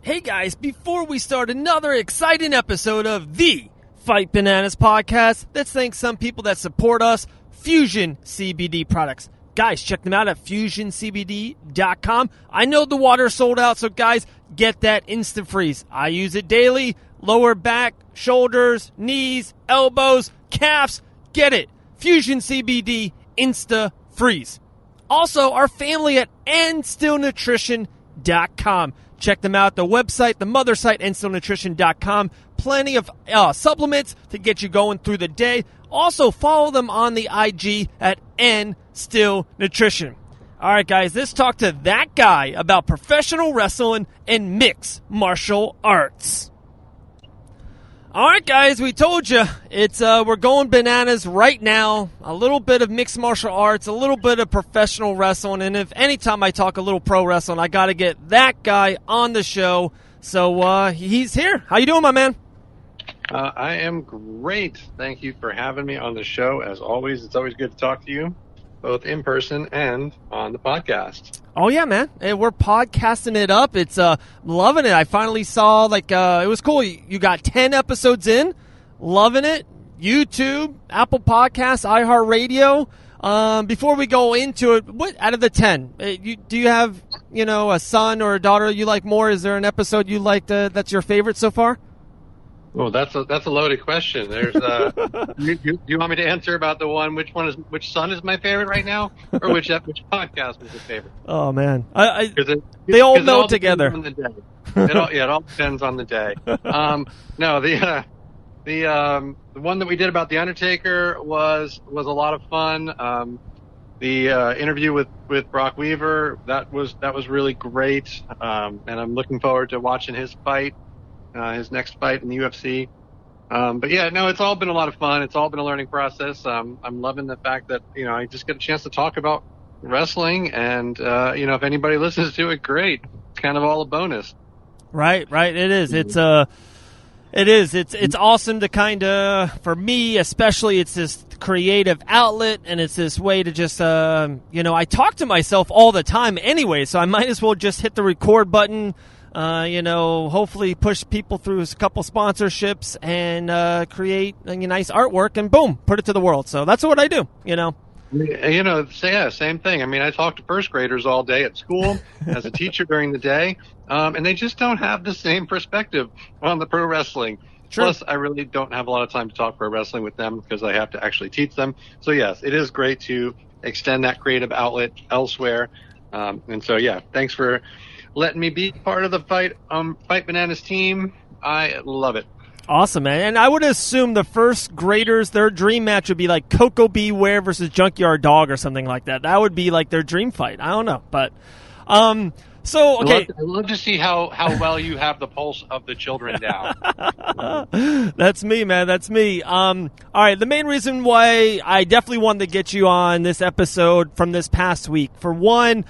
Hey guys, before we start another exciting episode of the Fight Bananas podcast, let's thank some people that support us, Fusion CBD products. Guys, check them out at fusioncbd.com. I know the water's sold out, so guys, get that instant freeze. I use it daily, lower back, shoulders, knees, elbows, calves, get it. Fusion CBD Insta Freeze. Also, our family at nstillnutrition.com. Check them out, the website, the mother site, nstillnutrition.com. Plenty of supplements to get you going through the day. Also, follow them on the IG at nstillnutrition. All right, guys, let's talk to that guy about professional wrestling and mixed martial arts. All right, guys, we told you it's we're going bananas right now. A little bit of mixed martial arts, a little bit of professional wrestling, and if anytime I talk a little pro wrestling, I got to get that guy on the show. So he's here. How you doing, my man? I am great. Thank you for having me on the show. As always, it's always good to talk to you, both in person and on the podcast. Oh, yeah, man. And we're podcasting it up. It's loving it. I finally saw, it was cool. You got 10 episodes in. Loving it. YouTube, Apple Podcasts, iHeartRadio. Before we go into it, what out of the 10, do you have, a son or a daughter you like more? Is there an episode you like that's your favorite so far? Well, that's a loaded question. There's do you want me to answer about the one which son is my favorite right now, or which podcast is your favorite? Oh man, they all know together. On the day. It all depends on the day. No, the one that we did about the Undertaker was a lot of fun. The interview with Brock Weaver that was really great, and I'm looking forward to watching his fight. His next fight in the UFC. But yeah, no, it's all been a lot of fun. It's all been a learning process. I'm loving the fact that, I just get a chance to talk about wrestling and, if anybody listens to it, great. It's kind of all a bonus. Right. It is. It's awesome to for me, especially, it's this creative outlet and it's this way to just, I talk to myself all the time anyway, so I might as well just hit the record button, hopefully push people through a couple sponsorships and create a nice artwork and boom, put it to the world. So that's what I do, Yeah, same thing. I mean, I talk to first graders all day at school as a teacher during the day, and they just don't have the same perspective on the pro wrestling. Sure. Plus, I really don't have a lot of time to talk pro wrestling with them because I have to actually teach them. So yes, it is great to extend that creative outlet elsewhere. And so, yeah, thanks for letting me be part of the Fight Bananas team. I love it. Awesome, man. And I would assume the first graders, their dream match would be like Coco Beware versus Junkyard Dog or something like that. That would be like their dream fight. I don't know. But, so, okay. I'd love to see how well you have the pulse of the children down. That's me, man. That's me. All right. The main reason why I definitely wanted to get you on this episode from this past week, for one,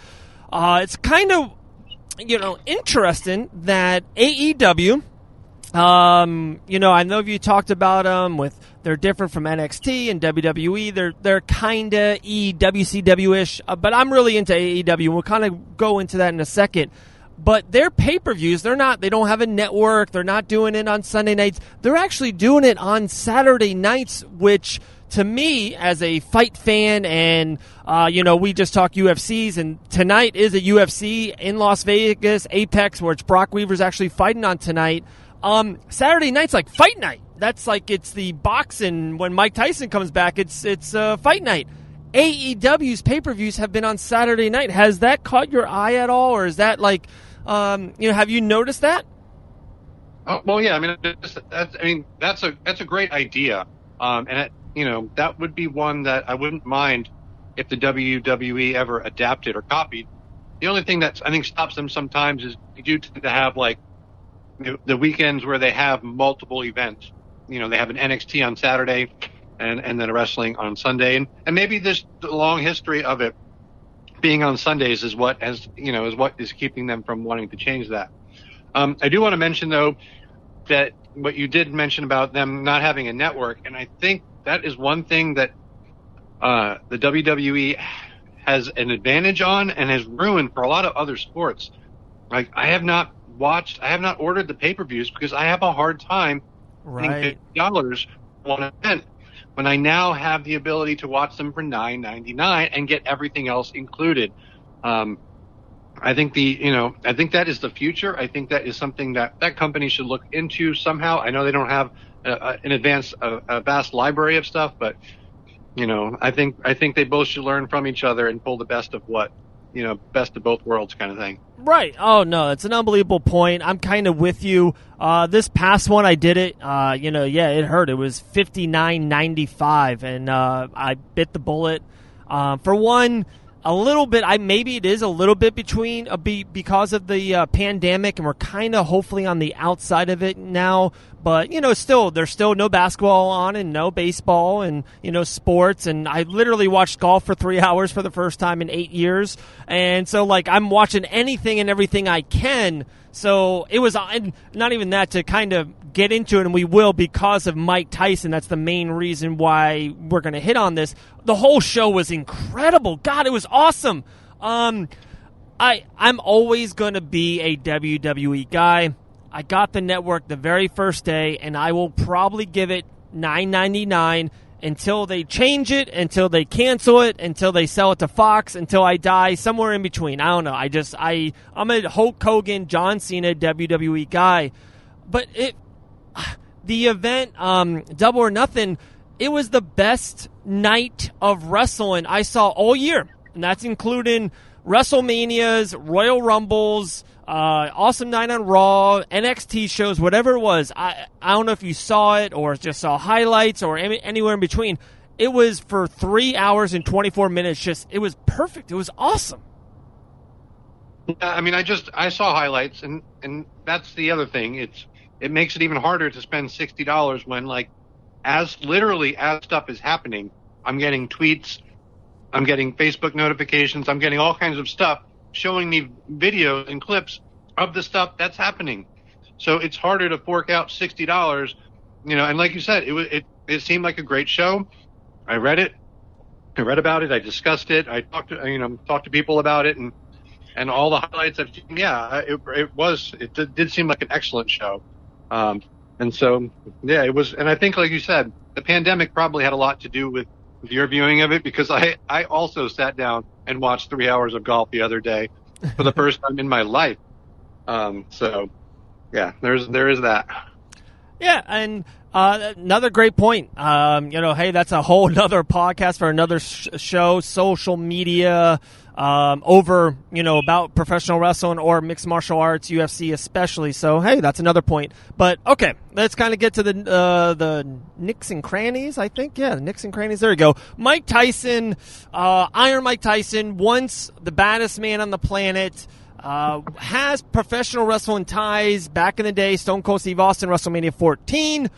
it's kind of, interesting that AEW, I know you talked about them they're different from NXT and WWE. They're kind of WCW-ish, but I'm really into AEW. We'll kind of go into that in a second. But their pay-per-views, they don't have a network. They're not doing it on Sunday nights. They're actually doing it on Saturday nights, which to me, as a fight fan, and, we just talk UFCs, and tonight is a UFC in Las Vegas, Apex, which Brock Weaver's actually fighting on tonight. Saturday night's like fight night. That's like it's the boxing when Mike Tyson comes back. It's fight night. AEW's pay-per-views have been on Saturday night. Has that caught your eye at all, or is that like, have you noticed that? Oh, well, yeah. I mean, that's a great idea, and that would be one that I wouldn't mind if the WWE ever adapted or copied. The only thing that I think stops them sometimes is they do tend to have like the weekends where they have multiple events. They have an NXT on Saturday and then a wrestling on Sunday. And maybe the long history of it being on Sundays is what is what is keeping them from wanting to change that. I do want to mention, though, that what you did mention about them not having a network, and I think that is one thing that the WWE has an advantage on and has ruined for a lot of other sports. Like, I have not ordered the pay-per-views because I have a hard time Right. $50 for one event when I now have the ability to watch them for $9.99 and get everything else included. I think that is the future. I think that is something that company should look into somehow. I know they don't have a vast library of stuff, but I think they both should learn from each other and pull the best of best of both worlds kind of thing. Right. Oh, no, it's an unbelievable point. I'm kind of with you. This past one, I did it. It hurt. It was $59.95, and I bit the bullet. For one, a little bit. Maybe it is a little bit because of the pandemic, and we're kind of hopefully on the outside of it now. But still, there's still no basketball on and no baseball and sports. And I literally watched golf for 3 hours for the first time in 8 years. And so I'm watching anything and everything I can. So it was not even that to kind of get into it, and we will because of Mike Tyson. That's the main reason why we're going to hit on this. The whole show was incredible. God, it was awesome. I'm always going to be a WWE guy. I got the network the very first day, and I will probably give it $9.99 until they change it, until they cancel it, until they sell it to Fox, until I die, somewhere in between. I don't know. I'm a Hulk Hogan, John Cena, WWE guy. But the event, Double or Nothing, it was the best night of wrestling I saw all year. And that's including WrestleManias, Royal Rumbles, Awesome Night on Raw, NXT shows, whatever it was. I don't know if you saw it or just saw highlights or anywhere in between. It was for 3 hours and 24 minutes. It was perfect. It was awesome. Yeah, I mean, I saw highlights, and that's the other thing. It makes it even harder to spend $60 when, as stuff is happening, I'm getting tweets, I'm getting Facebook notifications, I'm getting all kinds of stuff showing me videos and clips of the stuff that's happening. So it's harder to fork out $60, and like you said, it seemed like a great show. I read about it, I discussed it, I talked to people about it, and all the highlights I've seen. Yeah, it did seem like an excellent show. And so, yeah, it was, and I think, like you said, the pandemic probably had a lot to do with your viewing of it, because I also sat down and watched 3 hours of golf the other day for the first time in my life. So yeah, there is that. Yeah. And, another great point. Hey, that's a whole nother podcast for another show, social media, over, about professional wrestling or mixed martial arts, UFC especially. So, hey, that's another point. But, okay, let's kind of get to the nicks and crannies, I think. Yeah, the nicks and crannies. There you go. Mike Tyson, Iron Mike Tyson, once the baddest man on the planet, has professional wrestling ties. Back in the day, Stone Cold Steve Austin, WrestleMania 14.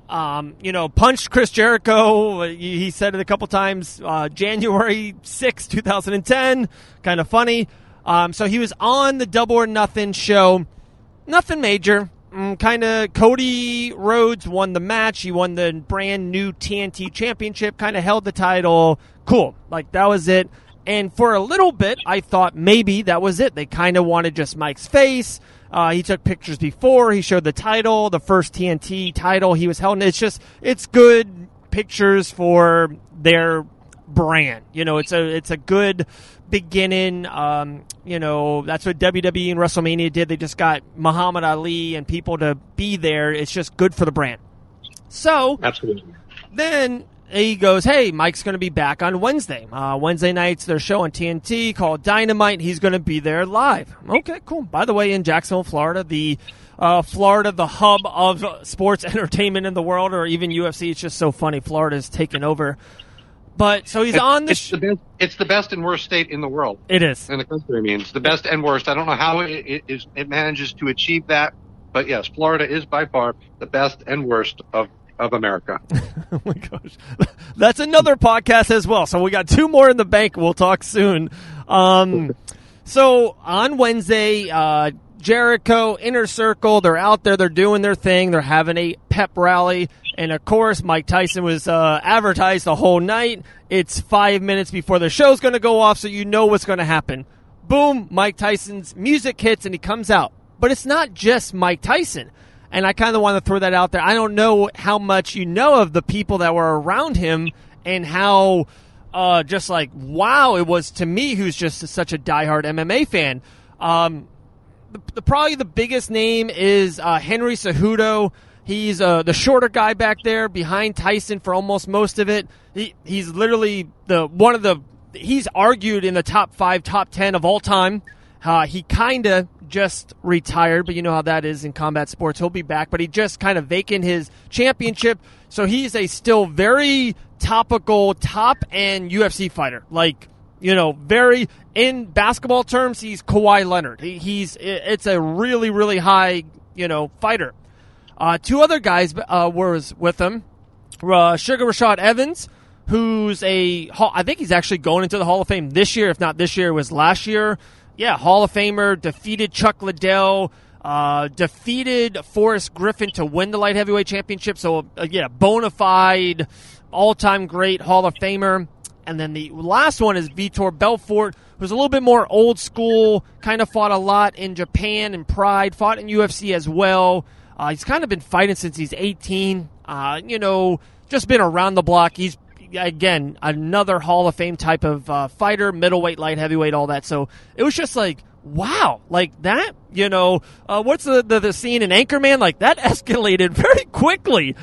Punched Chris Jericho. He said it a couple times. January 6, 2010. Kind of funny. So he was on the Double or Nothing show. Nothing major. Kind of Cody Rhodes won the match. He won the brand new TNT championship. Kind of held the title. Cool. That was it. And for a little bit, I thought maybe that was it. They kind of wanted just Mike's face. He took pictures before. He showed the title, the first TNT title he was held. It's good pictures for their brand. It's a good beginning. That's what WWE and WrestleMania did. They just got Muhammad Ali and people to be there. It's just good for the brand. So absolutely. Then he goes, hey, Mike's going to be back on Wednesday. Wednesday nights, their show on TNT called Dynamite. He's going to be there live. Okay, cool. By the way, in Jacksonville, Florida, the hub of sports entertainment in the world, or even UFC. It's just so funny. Florida's taken over. But so he's on the it's the best and worst state in the world. It is. In the country, I mean. It's the best and worst. I don't know how it manages to achieve that. But yes, Florida is by far the best and worst of America. Oh my gosh. That's another podcast as well. So we got 2 more in the bank. We'll talk soon. So on Wednesday, Jericho, Inner Circle, they're out there. They're doing their thing. They're having a pep rally. And of course, Mike Tyson was advertised the whole night. It's 5 minutes before the show's going to go off, so you know what's going to happen. Boom, Mike Tyson's music hits, and he comes out. But it's not just Mike Tyson. And I kind of want to throw that out there. I don't know how much you know of the people that were around him and how just like, wow, it was to me, who's just such a diehard MMA fan. Probably the biggest name is Henry Cejudo. He's the shorter guy back there behind Tyson for almost most of it. He's literally he's argued in the top 5, top 10 of all time. He kind of just retired, but you know how that is in combat sports. He'll be back, but he just kind of vacant his championship. So he's a still very topical, top-end UFC fighter. Like, you know, very, in basketball terms, he's Kawhi Leonard. It's a really, really high, you know, fighter. 2 other guys was with him. Sugar Rashad Evans, who's I think he's actually going into the Hall of Fame this year. If not this year, it was last year. Yeah, Hall of Famer, defeated Chuck Liddell, defeated Forrest Griffin to win the light heavyweight championship. So, bona fide, all-time great Hall of Famer. And then the last one is Vitor Belfort, who's a little bit more old school, kind of fought a lot in Japan and Pride, fought in UFC as well. He's kind of been fighting since he's 18, just been around the block. He's, again, another Hall of Fame type of fighter, middleweight, light heavyweight, all that. So it was just like, wow, like that, what's the scene in Anchorman? Like that escalated very quickly.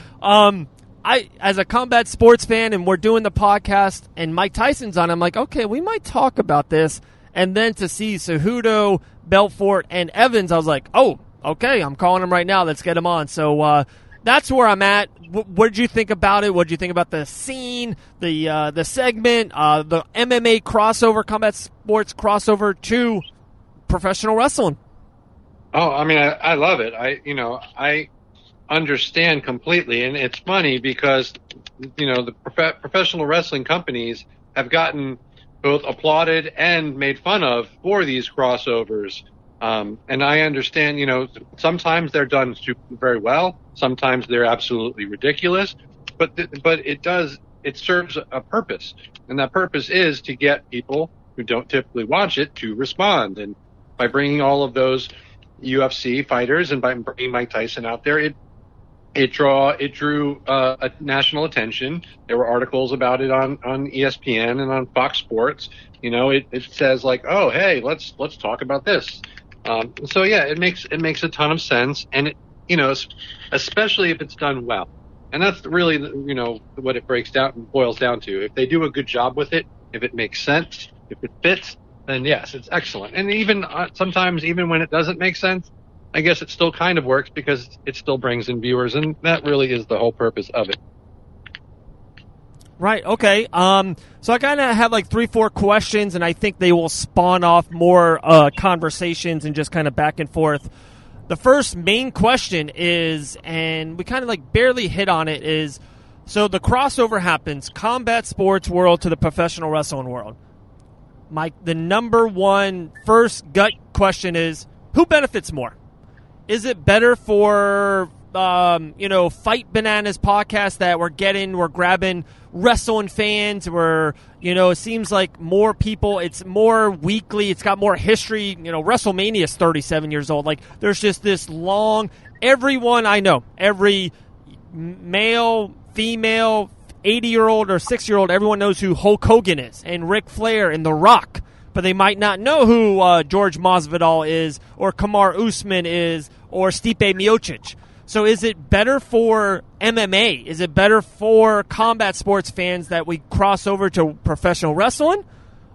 As a combat sports fan, and we're doing the podcast, and Mike Tyson's on, I'm like, okay, we might talk about this. And then to see Cejudo, Belfort, and Evans, I was like, oh, okay, I'm calling him right now. Let's get him on. So that's where I'm at. What did you think about it? What did you think about the scene, the segment, the MMA crossover, combat sports crossover to professional wrestling? Oh, I mean, I love it. I understand completely, and it's funny because the professional wrestling companies have gotten both applauded and made fun of for these crossovers, and I understand. Sometimes they're done very well, sometimes they're absolutely ridiculous, but it serves a purpose, and that purpose is to get people who don't typically watch it to respond. And by bringing all of those UFC fighters and by bringing Mike Tyson out there, it drew a national attention. There were articles about it on ESPN and on Fox Sports. It says like, oh, hey, let's talk about this. So yeah, it makes a ton of sense, and especially if it's done well. And that's really what it boils down to. If they do a good job with it, if it makes sense, if it fits, then yes, it's excellent. And even sometimes, even when it doesn't make sense, I guess it still kind of works because it still brings in viewers, and that really is the whole purpose of it. Right, okay. So I kind of have like 3-4 questions, and I think they will spawn off more conversations and just kind of back and forth. The first main question is, and we kind of like barely hit on it, is so the crossover happens, combat sports world to the professional wrestling world. Mike, the number one first gut question is, who benefits more? Is it better for, Fight Bananas podcast that we're grabbing wrestling fans, it seems like more people, it's more weekly, it's got more history, WrestleMania is 37 years old. Like, there's just this long, everyone I know, every male, female, 80-year-old or 6-year-old, everyone knows who Hulk Hogan is and Ric Flair and The Rock. But they might not know who George Masvidal is, or Kamaru Usman is, or Stipe Miocic. So is it better for MMA? Is it better for combat sports fans that we cross over to professional wrestling?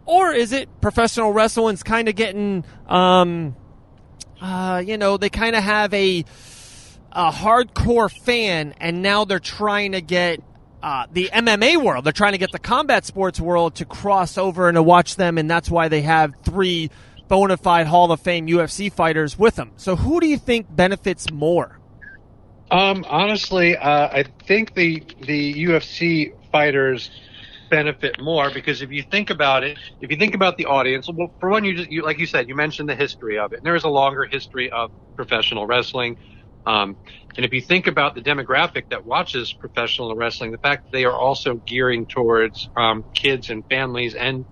Or is it professional wrestling's kind of getting, they kind of have a hardcore fan, and now they're trying to get the MMA world, they're trying to get the combat sports world to cross over and to watch them, and that's why they have 3 bona fide Hall of Fame UFC fighters with them. So who do you think benefits more? Honestly, I think the UFC fighters benefit more because if you think about it, if you think about the audience, well, for one, you like you said, you mentioned the history of it. And there is a longer history of professional wrestling. And if you think about the demographic that watches professional wrestling, the fact that they are also gearing towards kids and families, and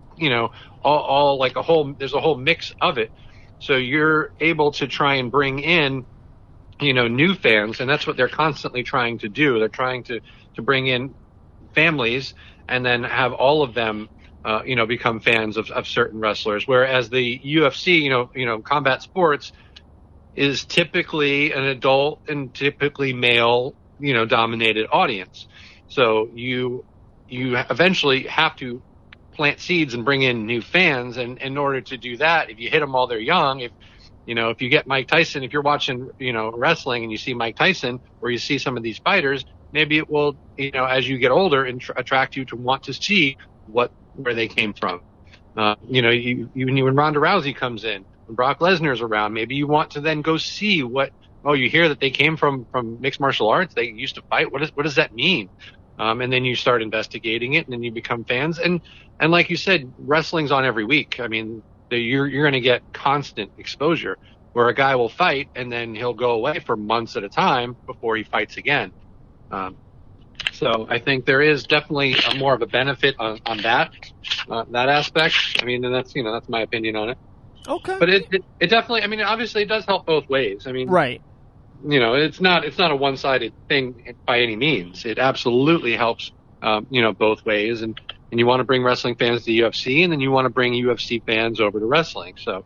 all like there's a whole mix of it. So you're able to try and bring in, new fans, and that's what they're constantly trying to do. They're trying to bring in families and then have all of them, become fans of certain wrestlers. Whereas the UFC, combat sports is typically an adult and typically male, dominated audience. So you eventually have to plant seeds and bring in new fans. And in order to do that, if you hit them while they're young, if you get Mike Tyson, if you're watching, wrestling and you see Mike Tyson or you see some of these fighters, maybe it will, as you get older, attract you to want to see where they came from. When Ronda Rousey comes in, when Brock Lesnar's around, maybe you want to then go see you hear that they came from mixed martial arts. They used to fight. What does that mean? And then you start investigating it, and then you become fans. And like you said, wrestling's on every week. I mean, you're going to get constant exposure where a guy will fight and then he'll go away for months at a time before he fights again. So I think there is definitely more of a benefit on that aspect. I mean, and that's my opinion on it. Okay. But it definitely, I mean, obviously it does help both ways. I mean, right. It's not a one-sided thing by any means. It absolutely helps, both ways. And you want to bring wrestling fans to UFC, and then you want to bring UFC fans over to wrestling. So,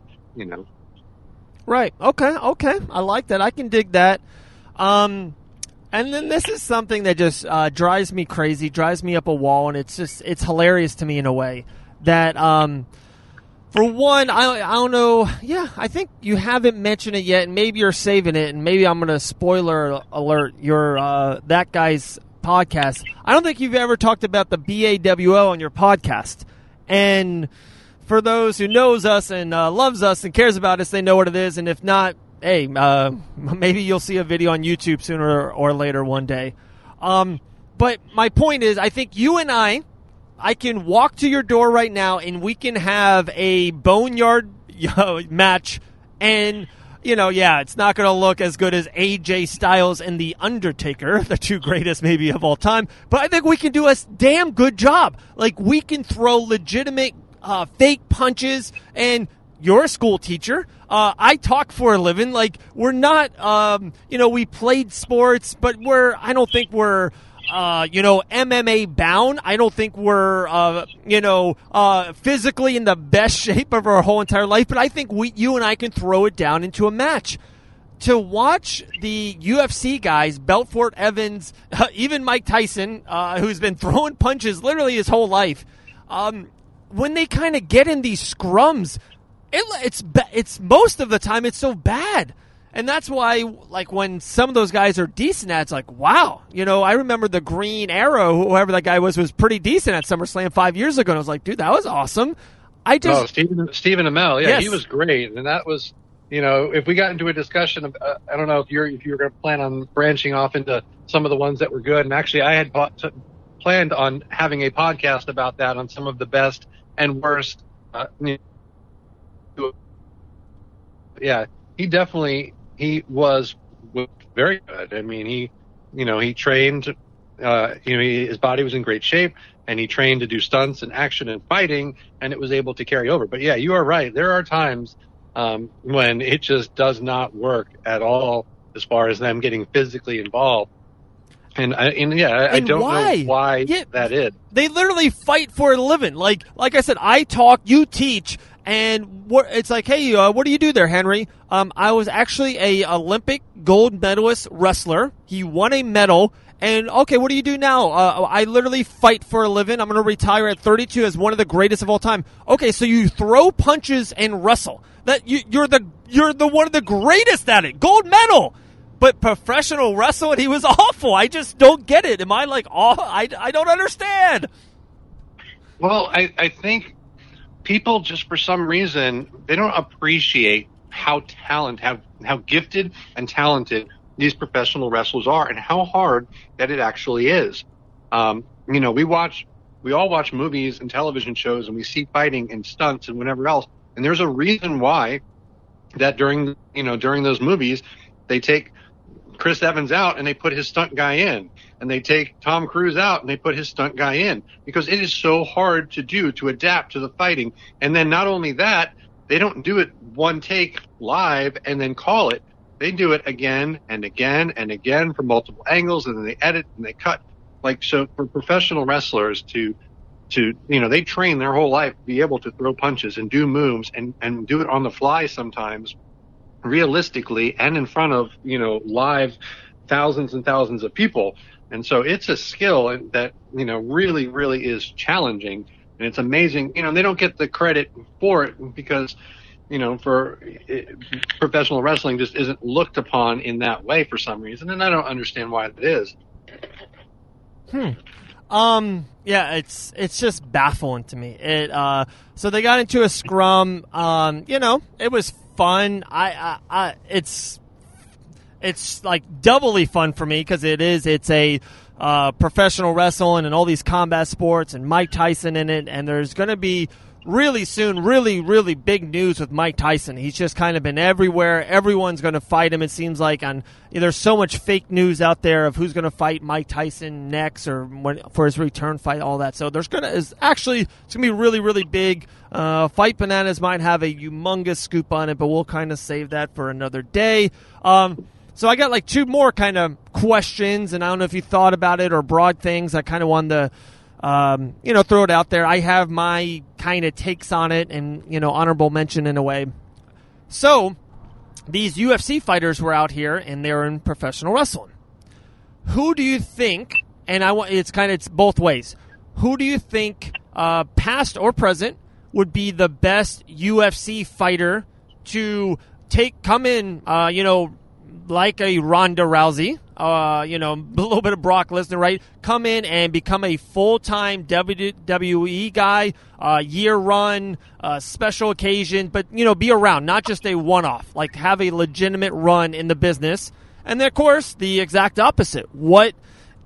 Right. Okay. I like that. I can dig that. And then this is something that just drives me crazy, drives me up a wall, and it's hilarious to me in a way that, for one, I don't know. Yeah, I think you haven't mentioned it yet, and maybe you're saving it, and maybe I'm going to spoiler alert your that guy's podcast. I don't think you've ever talked about the BAWO on your podcast. And for those who knows us and loves us and cares about us, they know what it is. And if not, hey, maybe you'll see a video on YouTube sooner or later one day. But my point is, I think you and I can walk to your door right now and we can have a boneyard match. And, it's not going to look as good as AJ Styles and The Undertaker, the two greatest maybe of all time. But I think we can do a damn good job. Like, we can throw legitimate fake punches. And you're a school teacher. I talk for a living. Like, we're not, we played sports, but I don't think we're, MMA bound. I don't think we're, physically in the best shape of our whole entire life, but I think you and I can throw it down into a match. To watch the UFC guys, Belfort, Evans, even Mike Tyson, who's been throwing punches literally his whole life, when they kind of get in these scrums, it's most of the time it's so bad. And that's why, like, when some of those guys are decent at, it's like, wow. I remember the Green Arrow, whoever that guy was pretty decent at SummerSlam 5 years ago. And I was like, dude, that was awesome. Stephen Amell, yeah, yes. He was great. And that was, if we got into a discussion of, I don't know if you're going to plan on branching off into some of the ones that were good. And actually, I had planned on having a podcast about that on some of the best and worst. Yeah, he was very good. I mean, he trained, his body was in great shape, and he trained to do stunts and action and fighting, and it was able to carry over. But yeah, you are right. There are times when it just does not work at all as far as them getting physically involved. I don't know why that is. They literally fight for a living. Like I said, I talk, you teach. And it's like, hey, what do you do there, Henry? I was actually a Olympic gold medalist wrestler. He won a medal. And, okay, what do you do now? I literally fight for a living. I'm going to retire at 32 as one of the greatest of all time. Okay, so you throw punches and wrestle. You're the one of the greatest at it. Gold medal. But professional wrestling, he was awful. I just don't get it. Am I like, I don't understand. Well, I think people just for some reason they don't appreciate how gifted and talented these professional wrestlers are and how hard that it actually is. We all watch movies and television shows and we see fighting and stunts and whatever else. And there's a reason why that during those movies, they take Chris Evans out and they put his stunt guy in, and they take Tom Cruise out and they put his stunt guy in, because it is so hard to adapt to the fighting. And then not only that, they don't do it one take live and then call it. They do it again and again and again from multiple angles, and then they edit and they cut. Like, so for professional wrestlers to they train their whole life to be able to throw punches and do moves and do it on the fly sometimes, realistically, and in front of, live thousands and thousands of people. And so it's a skill that, really, really is challenging. And it's amazing. They don't get the credit for it because, professional wrestling just isn't looked upon in that way for some reason. And I don't understand why it is. Yeah, it's just baffling to me. So they got into a scrum. It was fun. It's like doubly fun for me because it's a professional wrestling and all these combat sports and Mike Tyson in it, and there's going to be really soon really, really big news with Mike Tyson. He's just kind of been everywhere. Everyone's going to fight him, it seems like. There's so much fake news out there of who's going to fight Mike Tyson next or for his return fight, all that. So it's going to be really, really big. Fight Bananas might have a humongous scoop on it, but we'll kind of save that for another day. So I got like two more kind of questions, and I don't know if you thought about it or broad things. I kind of wanted to throw it out there. I have my kind of takes on it and, honorable mention in a way. So these UFC fighters were out here and they're in professional wrestling. Who do you think, and it's both ways. Who do you think, past or present, would be the best UFC fighter to come in, like a Ronda Rousey, a little bit of Brock Lesnar, right? Come in and become a full-time WWE guy, year run, special occasion, but, be around, not just a one-off, like have a legitimate run in the business. And then, of course, the exact opposite. What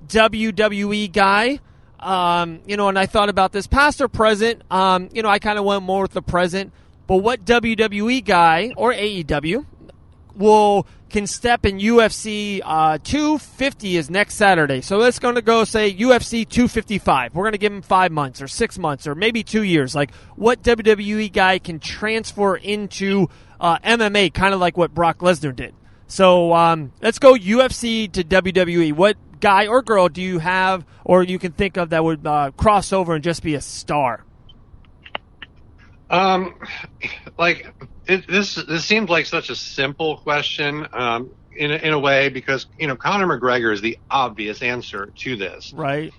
WWE guy, and I thought about this past or present, I kind of went more with the present, but what WWE guy or AEW can step in UFC 250 is next Saturday. So it's going to go, say, UFC 255. We're going to give him 5 months or 6 months or maybe 2 years. Like, what WWE guy can transfer into MMA, kind of like what Brock Lesnar did. So let's go UFC to WWE. What guy or girl do you have or you can think of that would cross over and just be a star? This seems like such a simple question, in a way, because, Conor McGregor is the obvious answer to this. Right.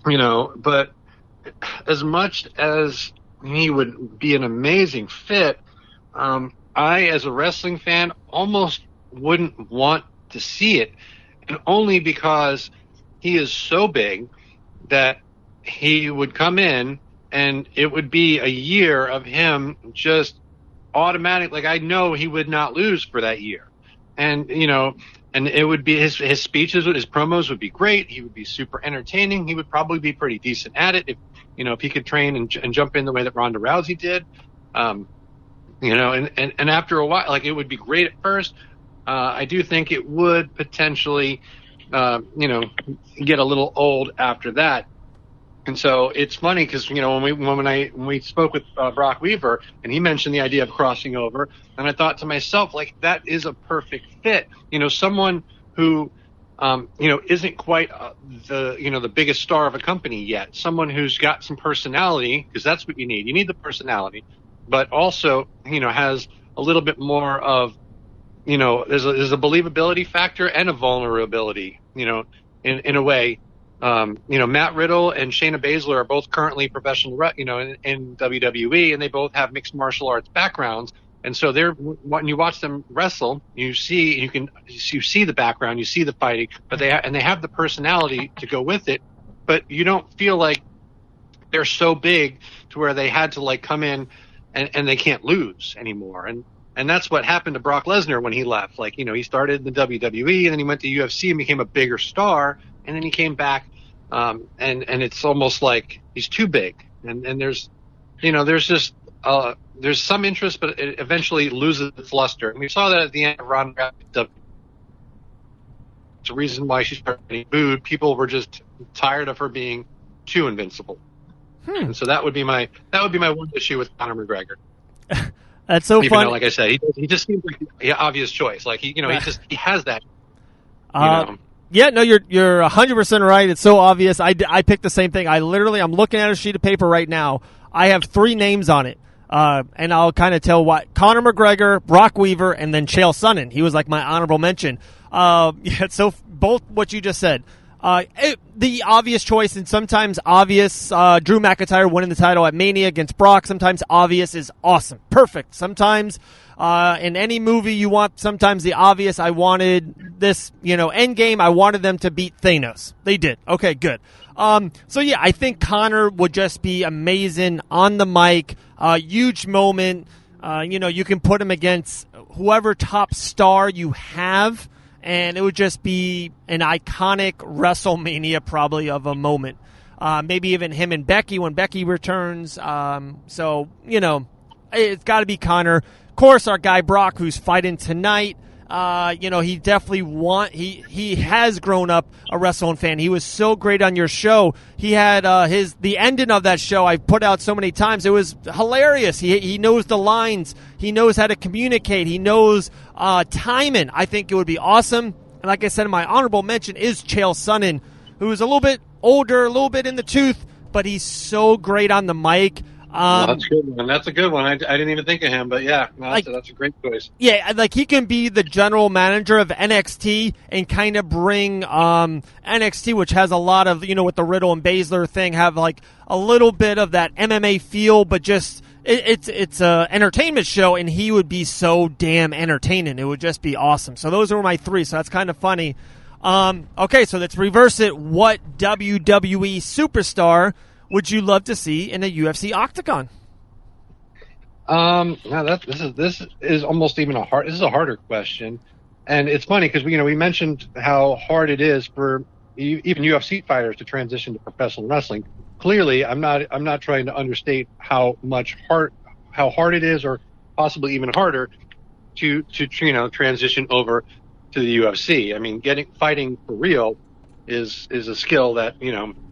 But as much as he would be an amazing fit, I, as a wrestling fan, almost wouldn't want to see it, and only because he is so big that he would come in and it would be a year of him just automatic. Like, I know he would not lose for that year. And, and it would be his speeches, his promos would be great. He would be super entertaining. He would probably be pretty decent at it if he could train and jump in the way that Ronda Rousey did. And after a while, like, it would be great at first. I do think it would potentially, get a little old after that. And so it's funny because, when we spoke with Brock Weaver and he mentioned the idea of crossing over, and I thought to myself, like, that is a perfect fit. Someone who, isn't quite the biggest star of a company yet. Someone who's got some personality, because that's what you need. You need the personality, but also, has a little bit more of, there's a believability factor and a vulnerability, in a way. Matt Riddle and Shayna Baszler are both currently professional, in WWE, and they both have mixed martial arts backgrounds. And so when you watch them wrestle, you see the background, you see the fighting, but they have the personality to go with it. But you don't feel like they're so big to where they had to, like, come in and they can't lose anymore. And that's what happened to Brock Lesnar when he left. Like, he started in the WWE and then he went to UFC and became a bigger star. And then he came back, and it's almost like he's too big. And there's some interest, but it eventually loses its luster. And we saw that at the end of Ronda Rousey. It's a reason why she started getting booed. People were just tired of her being too invincible. And so that would be my one issue with Conor McGregor. That's so Even funny. though, like I said, he just seems like the obvious choice. Like he has that. Yeah, no, you're 100% right. It's so obvious. I picked the same thing. I'm looking at a sheet of paper right now. I have 3 names on it. And I'll kind of tell what Conor McGregor, Brock Weaver, and then Chael Sonnen. He was like my honorable mention. So both what you just said. The obvious choice, and sometimes obvious, Drew McIntyre winning the title at Mania against Brock. Sometimes obvious is awesome, perfect. Sometimes in any movie you want, sometimes the obvious. I wanted this, Endgame. I wanted them to beat Thanos. They did. Okay, good. So yeah, I think Conor would just be amazing on the mic. Huge moment. You can put him against whoever top star you have, and it would just be an iconic WrestleMania probably of a moment. Maybe even him and Becky when Becky returns. It's got to be Conor. Of course, our guy Brock, who's fighting tonight. He definitely he has grown up a wrestling fan. He was so great on your show. He had the ending of that show I put out so many times. It was hilarious. He knows the lines. He knows how to communicate. He knows timing. I think it would be awesome. And like I said, my honorable mention is Chael Sonnen, who is a little bit older, a little bit in the tooth, but he's so great on the mic. That's a good one. That's a good one. I didn't even think of him, but yeah, that's a great choice. Yeah, like he can be the general manager of NXT and kind of bring NXT, which has a lot of, with the Riddle and Baszler thing, have like a little bit of that MMA feel, but just it's a entertainment show, and he would be so damn entertaining. It would just be awesome. So those are my 3. So that's kind of funny. Okay, so let's reverse it. What WWE superstar would you love to see in a UFC Octagon? This is almost even this is a harder question, and it's funny because we mentioned how hard it is for even UFC fighters to transition to professional wrestling. Clearly, I'm not trying to understate how hard it is, or possibly even harder to transition over to the UFC. I mean, fighting for real is a skill that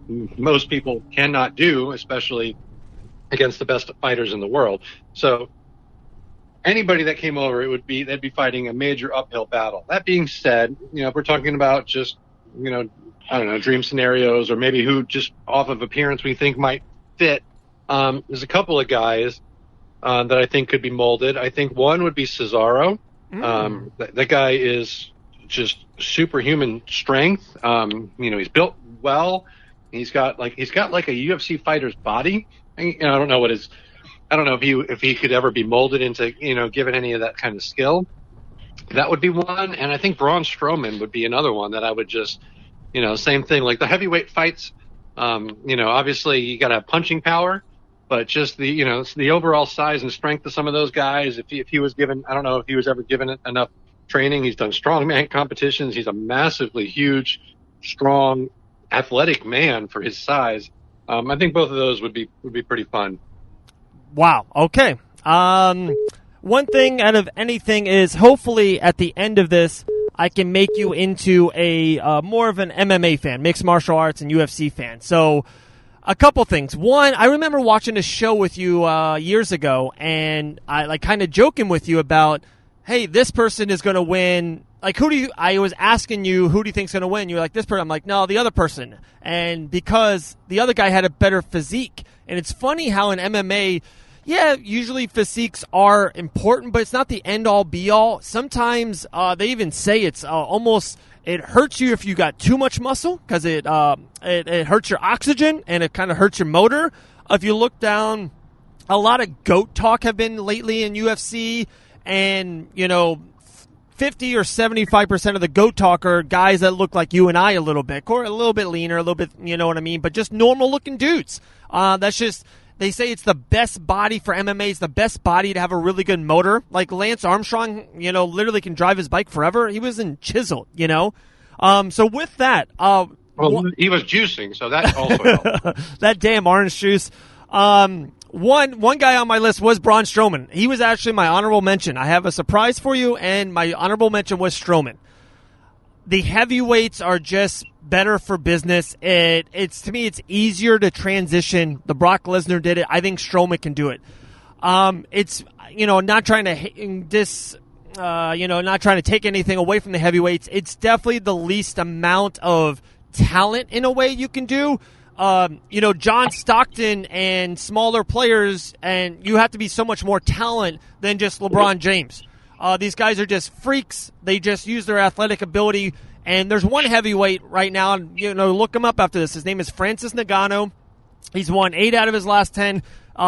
most people cannot do, especially against the best fighters in the world. So anybody that came over, they'd be fighting a major uphill battle. That being said, if we're talking about just, I don't know, dream scenarios, or maybe who just off of appearance we think might fit, there's a couple of guys that I think could be molded. I think one would be Cesaro. That guy is just superhuman strength. He's built well. He's got like a UFC fighter's body. I don't know if he could ever be molded into, given any of that kind of skill. That would be one. And I think Braun Strowman would be another one that I would just, same thing, like the heavyweight fights. Obviously you got to have punching power, but just the overall size and strength of some of those guys. If he was given, I don't know if he was ever given enough training. He's done strongman competitions. He's a massively huge, strong, athletic man for his size. I think both of those would be pretty fun. Wow. Okay. One thing out of anything is hopefully at the end of this, I can make you into a more of an MMA fan, mixed martial arts and UFC fan. So a couple things. One, I remember watching a show with you years ago, and I kind of joking with you about, hey, this person is going to win. Like, I was asking you, who do you think's going to win? You were like, this person. I'm like, no, the other person. And because the other guy had a better physique. And it's funny how in MMA, yeah, usually physiques are important, but it's not the end-all, be-all. Sometimes they even say it's almost, it hurts you if you got too much muscle, because it hurts your oxygen, and it kind of hurts your motor. If you look down, a lot of GOAT talk have been lately in UFC, and, 50 or 75% of the GOAT talk are guys that look like you and I a little bit, or a little bit leaner, a little bit, you know what I mean, but just normal-looking dudes. That's just, they say it's the best body for MMA. It's the best body to have a really good motor. Like Lance Armstrong, literally can drive his bike forever. He wasn't chiseled, So with that... he was juicing, so that also helped. That damn orange juice. One guy on my list was Braun Strowman. He was actually my honorable mention. I have a surprise for you, and my honorable mention was Strowman. The heavyweights are just better for business. To me, it's easier to transition. The Brock Lesnar did it. I think Strowman can do it. It's, not trying to not trying to take anything away from the heavyweights. It's definitely the least amount of talent in a way you can do. John Stockton and smaller players, and you have to be so much more talent than just LeBron James. These guys are just freaks. They just use their athletic ability. And there's one heavyweight right now, look him up after this. His name is Francis Ngannou. He's won 8 out of his last 10.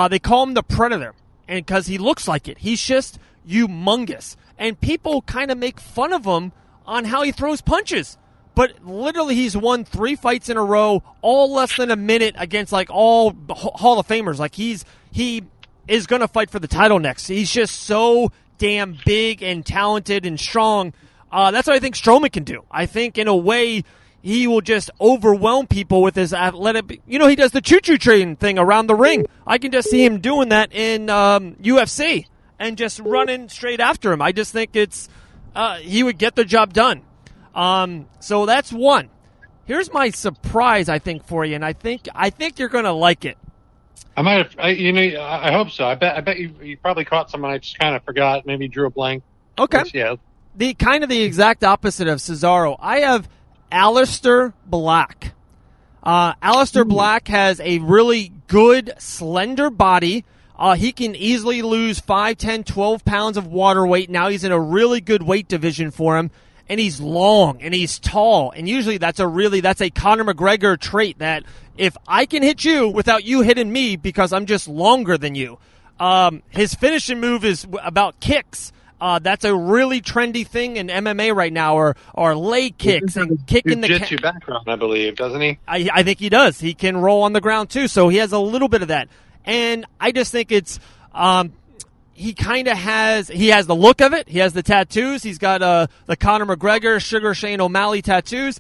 They call him the Predator, and because he looks like it. He's just humongous. And people kind of make fun of him on how he throws punches. But literally, he's won 3 fights in a row, all less than a minute against all Hall of Famers. He is going to fight for the title next. He's just so damn big and talented and strong. That's what I think Strowman can do. I think in a way he will just overwhelm people with his athletic. He does the choo-choo train thing around the ring. I can just see him doing that in UFC and just running straight after him. I just think he would get the job done. So that's one. Here's my surprise, I think, for you, and I think you're going to like it. I might have. I hope so. I bet you probably caught someone. I just kind of forgot. Maybe drew a blank. Okay. Yeah. The exact opposite of Cesaro. I have Aleister Black. Aleister Black has a really good, slender body. He can easily lose 5, 10, 12 pounds of water weight. Now he's in a really good weight division for him. And he's long and he's tall. And usually that's a Conor McGregor trait that if I can hit you without you hitting me because I'm just longer than you. His finishing move is about kicks. That's a really trendy thing in MMA right now, or leg kicks and kicking the jiu-jitsu background, I believe, doesn't he? I think he does. He can roll on the ground too, so he has a little bit of that. And I just think it's he has the look of it. He has the tattoos. He's got the Conor McGregor, Sugar Shane O'Malley tattoos,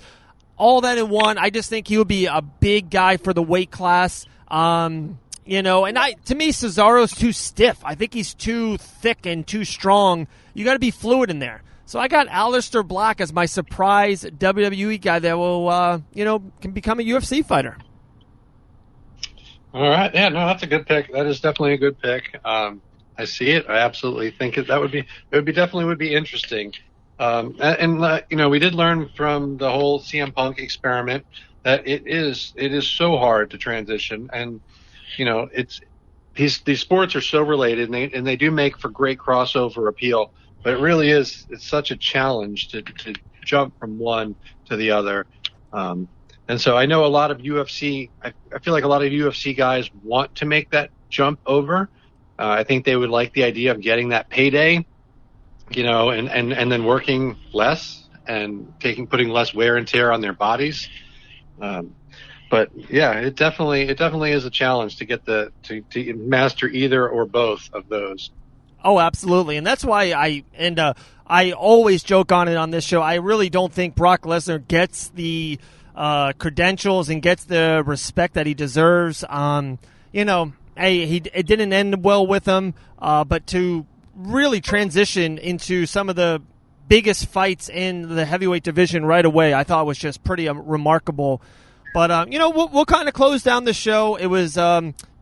all that in one. I just think he would be a big guy for the weight class. And to me, Cesaro's too stiff. I think he's too thick and too strong. You got to be fluid in there. So I got Aleister Black as my surprise WWE guy that will, can become a UFC fighter. All right. Yeah, no, that's a good pick. That is definitely a good pick. I see it. I absolutely think it would be interesting. We did learn from the whole CM Punk experiment that it is so hard to transition, and these sports are so related, and they do make for great crossover appeal. But it really it's such a challenge to jump from one to the other. And so I know a lot of UFC. I feel like a lot of UFC guys want to make that jump over. I think they would like the idea of getting that payday, and then working less and putting less wear and tear on their bodies. But yeah, it definitely is a challenge to get to master either or both of those. Oh, absolutely. And that's why I always joke on it on this show. I really don't think Brock Lesnar gets the credentials and gets the respect that he deserves. It didn't end well with him, but to really transition into some of the biggest fights in the heavyweight division right away, I thought was just pretty remarkable. But, we'll kind of close down the show. It was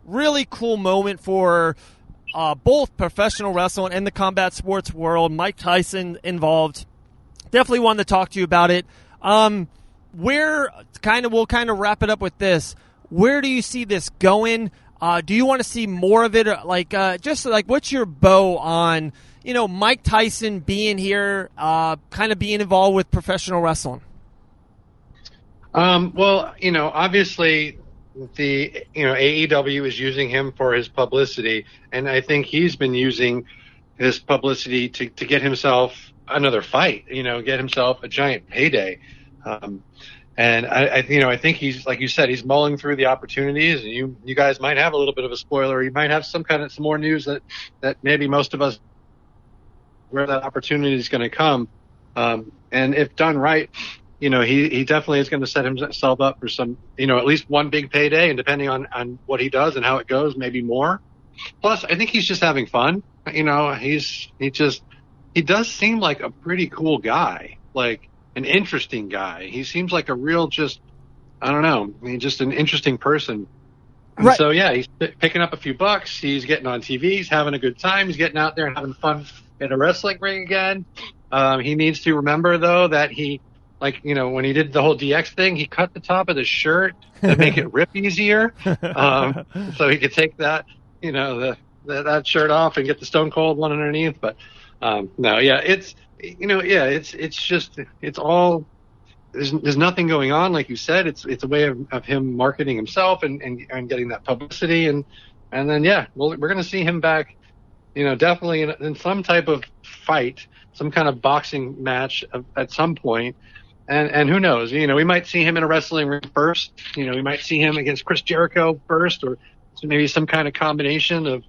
really cool moment for both professional wrestling and the combat sports world. Mike Tyson involved. Definitely wanted to talk to you about it. We'll kind of wrap it up with this. Where do you see this going? Do you want to see more of it? What's your bow on, Mike Tyson being here, kind of being involved with professional wrestling? Obviously the, AEW is using him for his publicity, and I think he's been using his publicity to get himself another fight, get himself a giant payday. And I think he's, like you said, he's mulling through the opportunities, and you guys might have a little bit of a spoiler. You might have some more news that maybe most of us, where that opportunity is going to come. And if done right, he definitely is going to set himself up for some, at least one big payday, and depending on what he does and how it goes, maybe more. Plus, I think he's just having fun. He does seem like a pretty cool guy, like an interesting guy. He seems like a real, just an interesting person. And Right. so, yeah, he's picking up a few bucks. He's getting on TV. He's having a good time. He's getting out there and having fun in a wrestling ring again. He needs to remember, though, that when he did the whole DX thing, he cut the top of the shirt to make it rip easier. So he could take that, that shirt off and get the Stone Cold one underneath. But no, yeah, it's all. There's nothing going on, like you said. It's a way of him marketing himself and getting that publicity, and then we're going to see him back, definitely in some type of fight, some kind of boxing match at some point, and who knows, we might see him in a wrestling ring first, we might see him against Chris Jericho first, or maybe some kind of combination of,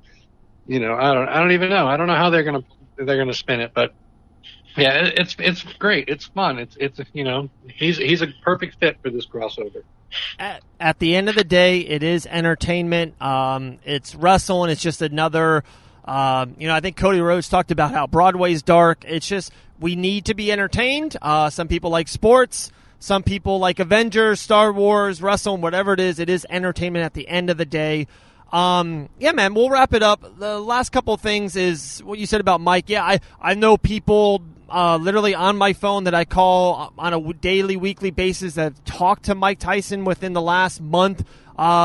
I don't even know. I don't know how they're gonna spin it, but. Yeah, it's great. It's fun. It's he's a perfect fit for this crossover. At the end of the day, it is entertainment. It's wrestling. It's just another. I think Cody Rhodes talked about how Broadway's dark. It's just we need to be entertained. Some people like sports. Some people like Avengers, Star Wars, wrestling, whatever it is. It is entertainment at the end of the day. Yeah, man, we'll wrap it up. The last couple of things is what you said about Mike. Yeah, I know people literally on my phone that I call on a daily, weekly basis that have talked to Mike Tyson within the last month.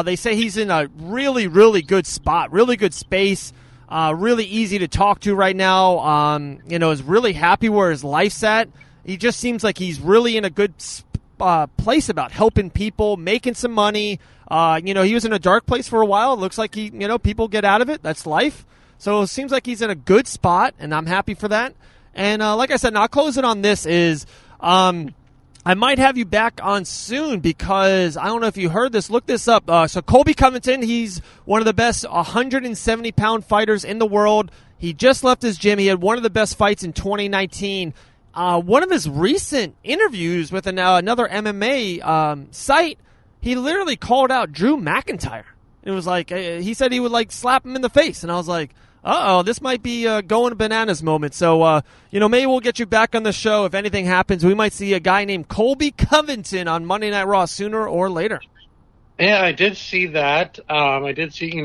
They say he's in a really, really good spot, really good space, really easy to talk to right now. Is really happy where his life's at. He just seems like he's really in a good place about helping people, making some money. He was in a dark place for a while. It looks like people get out of it. That's life. So it seems like he's in a good spot, and I'm happy for that. And like I said, and I'll close it on this is I might have you back on soon because I don't know if you heard this. Look this up. So Colby Covington, he's one of the best 170-pound fighters in the world. He just left his gym. He had one of the best fights in 2019. One of his recent interviews with another MMA site, he literally called out Drew McIntyre. It was like he said he would slap him in the face, and I was like, uh-oh, this might be going bananas moment. So, maybe we'll get you back on the show. If anything happens, we might see a guy named Colby Covington on Monday Night Raw sooner or later. Yeah, I did see that. I did see,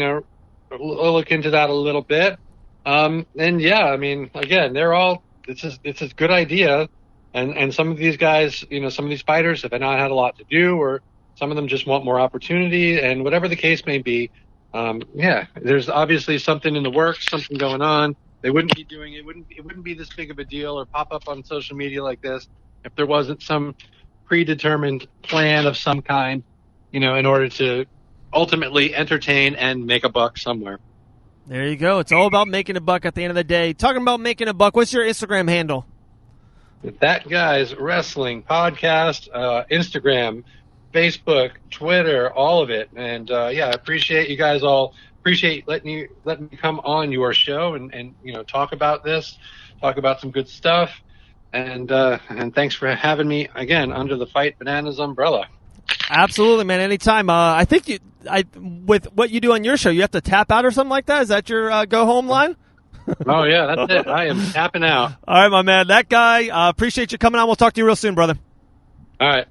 look into that a little bit. And yeah, I mean, again, it's a good idea. And some of these guys, some of these fighters have not had a lot to do, or some of them just want more opportunity, and whatever the case may be. There's obviously something in the works, something going on. They wouldn't be doing it. It wouldn't be this big of a deal or pop up on social media like this if there wasn't some predetermined plan of some kind, in order to ultimately entertain and make a buck somewhere. There you go. It's all about making a buck at the end of the day. Talking about making a buck, what's your Instagram handle? That Guy's Wrestling Podcast, Instagram, Facebook, Twitter, all of it. And I appreciate you guys all. Appreciate letting me come on your show and talk about this, talk about some good stuff. And thanks for having me again under the Fight Bananas umbrella. Absolutely, man. Anytime. I think with what you do on your show, you have to tap out or something like that. Is that your go home line? Oh yeah, that's it. I am tapping out. All right, my man. That guy. Appreciate you coming on. We'll talk to you real soon, brother. All right.